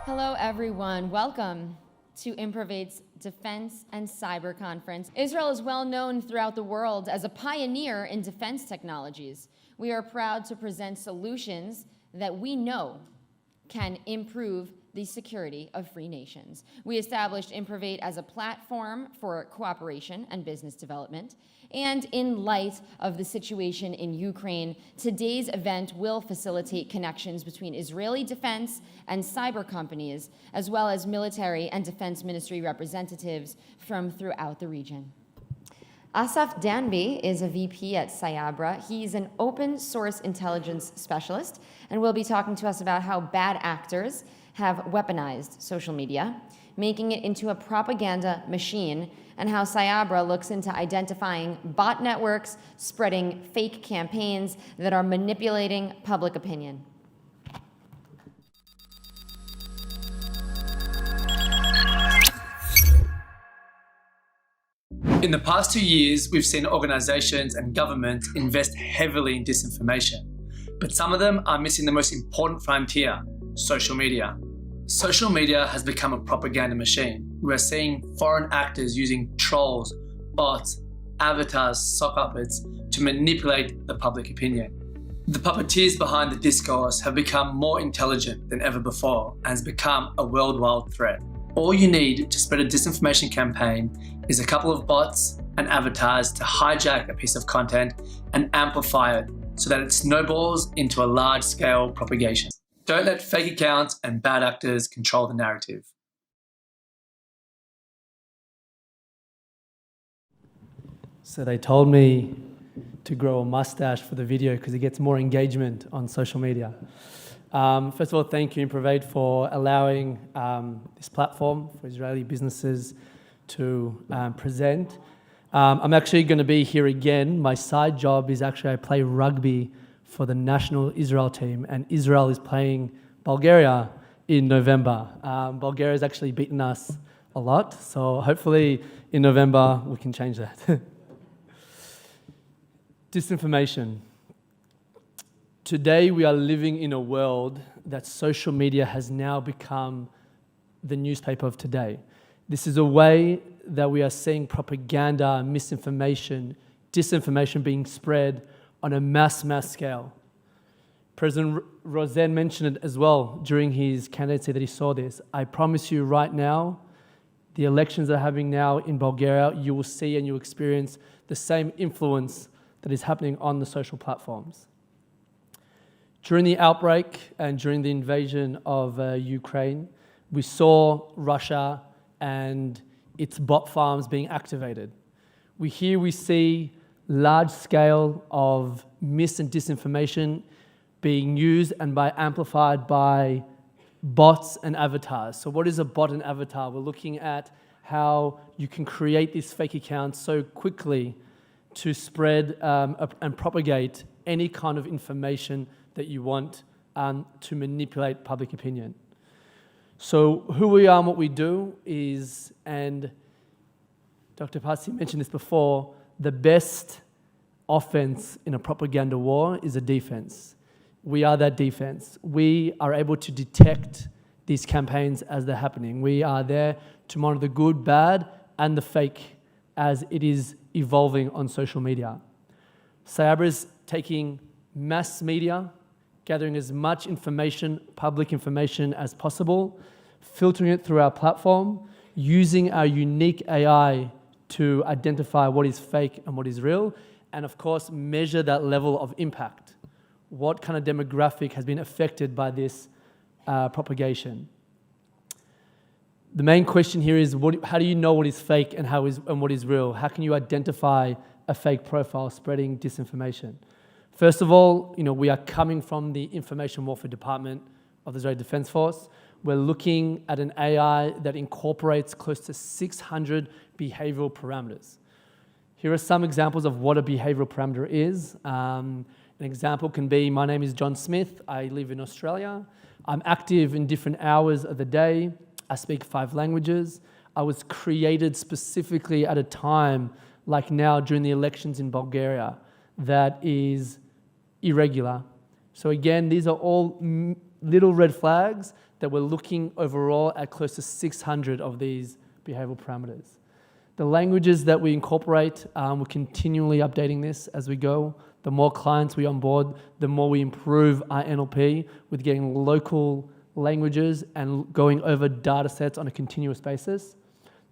Hello, everyone. Welcome to Improvate's Defense and Cyber Conference. Israel is well known throughout the world as a pioneer in defense technologies. We are proud to present solutions that we know can improve the security of free nations. We established Improvate as a platform for cooperation and business development. And in light of the situation in Ukraine, today's event will facilitate connections between Israeli defense and cyber companies, as well as military and defense ministry representatives from throughout the region. Assaf Danby is a VP at Cyabra. He's an open source intelligence specialist and will be talking to us about how bad actors have weaponized social media, making it into a propaganda machine, and how Cyabra looks into identifying bot networks spreading fake campaigns that are manipulating public opinion. In the past 2 years, we've seen organizations and governments invest heavily in disinformation, but some of them are missing the most important frontier: social media. Social media has become a propaganda machine. We're seeing foreign actors using trolls, bots, avatars, sock puppets to manipulate the public opinion. The puppeteers behind the discourse have become more intelligent than ever before and has become a worldwide threat. All you need to spread a disinformation campaign is a couple of bots and avatars to hijack a piece of content and amplify it so that it snowballs into a large-scale propagation. Don't let fake accounts and bad actors control the narrative. So they told me to grow a mustache for the video because it gets more engagement on social media. First of all, thank you, Improvate, for allowing this platform for Israeli businesses to present. I'm actually going to be here again. My side job is actually I play rugby for the national Israel team, and Israel is playing Bulgaria in November. Bulgaria's actually beaten us a lot, so hopefully in November we can change that. Disinformation. Today we are living in a world that social media has now become the newspaper of today. This is a way that we are seeing propaganda, misinformation, disinformation being spread on a mass scale. President Rosen mentioned it as well during his candidacy that he saw this. I promise you right now, the elections that are happening now in Bulgaria, you will see and you will experience the same influence that is happening on the social platforms. During the outbreak and during the invasion of Ukraine, we saw Russia and its bot farms being activated. We see large scale of mis and disinformation being used and amplified by bots and avatars. So what is a bot and avatar? We're looking at how you can create these fake accounts so quickly to spread and propagate any kind of information that you want to manipulate public opinion. So who we are and what we do is, and Dr. Pasi mentioned this before, the best offense in a propaganda war is a defense. We are that defense. We are able to detect these campaigns as they're happening. We are there to monitor the good, bad, and the fake as it is evolving on social media. Cyabra is taking mass media, gathering as much information, public information as possible, filtering it through our platform, using our unique AI to identify what is fake and what is real, and of course, measure that level of impact. What kind of demographic has been affected by this propagation? The main question here is, how do you know what is fake and what is real? How can you identify a fake profile spreading disinformation? First of all, we are coming from the Information Warfare Department of the Israeli Defense Force. We're looking at an AI that incorporates close to 600 behavioral parameters. Here are some examples of what a behavioral parameter is. An example can be, my name is John Smith, I live in Australia. I'm active in different hours of the day. I speak 5 languages. I was created specifically at a time like now during the elections in Bulgaria that is irregular. So again, these are all little red flags that we're looking overall at close to 600 of these behavioral parameters. The languages that we incorporate, we're continually updating this as we go. The more clients we onboard, the more we improve our NLP with getting local languages and going over data sets on a continuous basis.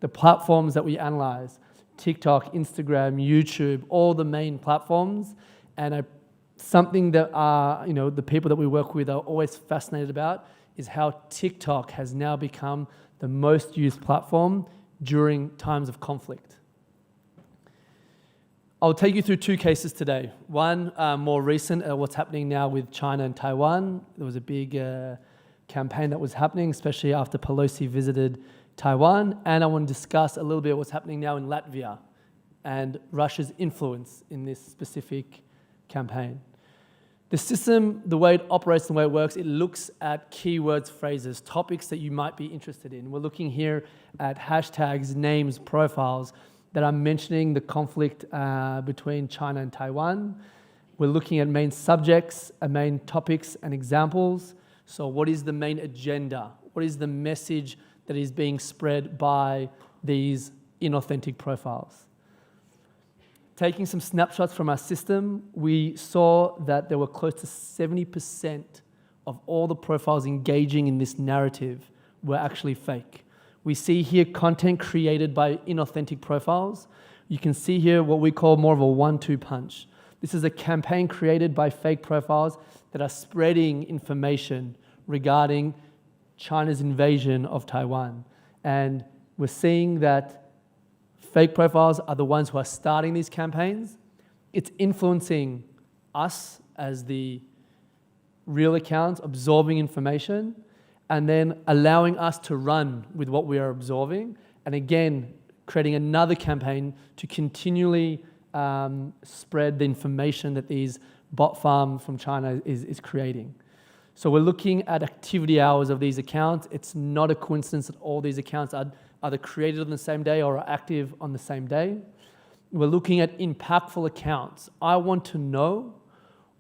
The platforms that we analyze, TikTok, Instagram, YouTube, all the main platforms, and something that the people that we work with are always fascinated about is how TikTok has now become the most used platform during times of conflict. I'll take you through two cases today. One more recent, what's happening now with China and Taiwan. There was a big campaign that was happening, especially after Pelosi visited Taiwan. And I want to discuss a little bit what's happening now in Latvia and Russia's influence in this specific campaign. The system, the way it operates and the way it works, it looks at keywords, phrases, topics that you might be interested in. We're looking here at hashtags, names, profiles that are mentioning the conflict between China and Taiwan. We're looking at main subjects, main topics and examples. So what is the main agenda? What is the message that is being spread by these inauthentic profiles? Taking some snapshots from our system, we saw that there were close to 70% of all the profiles engaging in this narrative were actually fake. We see here content created by inauthentic profiles. You can see here what we call more of a 1-2 punch. This is a campaign created by fake profiles that are spreading information regarding China's invasion of Taiwan. And we're seeing that fake profiles are the ones who are starting these campaigns. It's influencing us as the real accounts, absorbing information, and then allowing us to run with what we are absorbing. And again, creating another campaign to continually spread the information that these bot farm from China is creating. So we're looking at activity hours of these accounts. It's not a coincidence that all these accounts are either created on the same day or are active on the same day. We're looking at impactful accounts. I want to know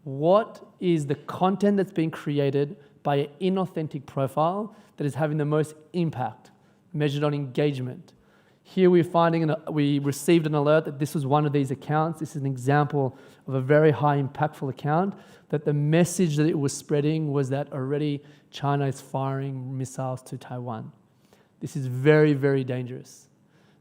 what is the content that's being created by an inauthentic profile that is having the most impact, measured on engagement. Here we're finding, we received an alert that this was one of these accounts. This is an example of a very high impactful account, that the message that it was spreading was that already China is firing missiles to Taiwan. This is very, very dangerous.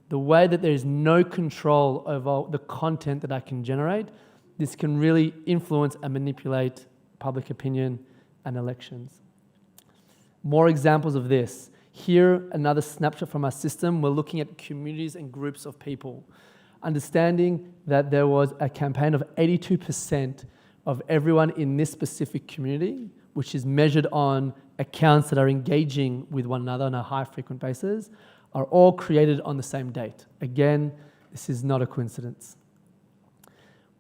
The way that there is no control over the content that I can generate, this can really influence and manipulate public opinion and elections. More examples of this. Here, another snapshot from our system. We're looking at communities and groups of people, understanding that there was a campaign of 82% of everyone in this specific community, which is measured on accounts that are engaging with one another on a high frequent basis, are all created on the same date. Again, this is not a coincidence.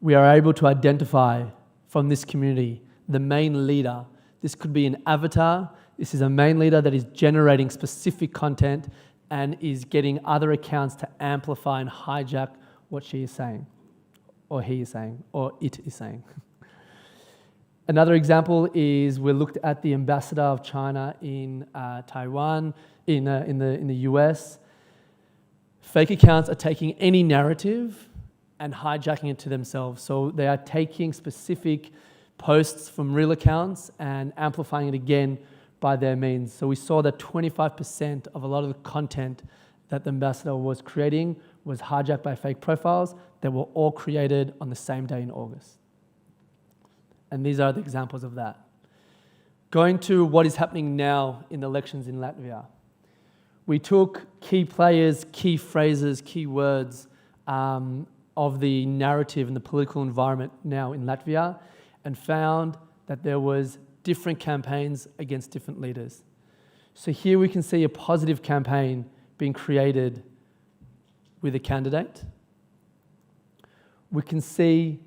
We are able to identify from this community the main leader. This could be an avatar. This is a main leader that is generating specific content and is getting other accounts to amplify and hijack what she is saying, or he is saying, or it is saying. Another example is we looked at the ambassador of China in Taiwan, in the US. Fake accounts are taking any narrative and hijacking it to themselves. So they are taking specific posts from real accounts and amplifying it again by their means. So we saw that 25% of a lot of the content that the ambassador was creating was hijacked by fake profiles that were all created on the same day in August. And these are the examples of that. Going to what is happening now in the elections in Latvia. We took key players, key phrases, key words of the narrative and the political environment now in Latvia and found that there was different campaigns against different leaders. So here we can see a positive campaign being created with a candidate. We can see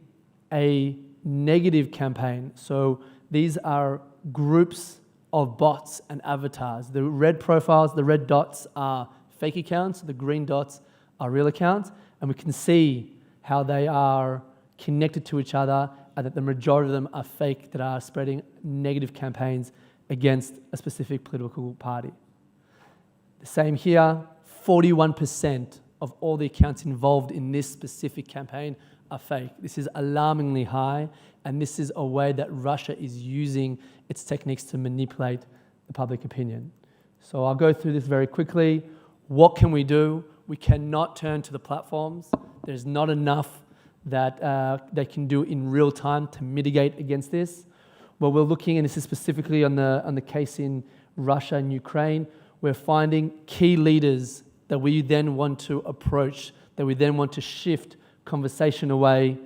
a negative campaign. So these are groups of bots and avatars. The red profiles, the red dots are fake accounts, the green dots are real accounts, and we can see how they are connected to each other and that the majority of them are fake that are spreading negative campaigns against a specific political party. The same here, 41% of all the accounts involved in this specific campaign are fake. This is alarmingly high, and this is a way that Russia is using its techniques to manipulate the public opinion. So I'll go through this very quickly. What can we do? We cannot turn to the platforms. There's not enough that they can do in real time to mitigate against this. What we're looking, and this is specifically on the case in Russia and Ukraine, we're finding key leaders that we then want to approach, that we then want to shift conversation away,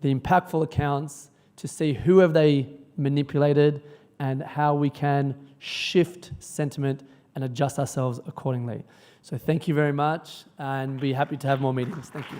the impactful accounts, to see who have they manipulated and how we can shift sentiment and adjust ourselves accordingly. So thank you very much, and be happy to have more meetings. Thank you.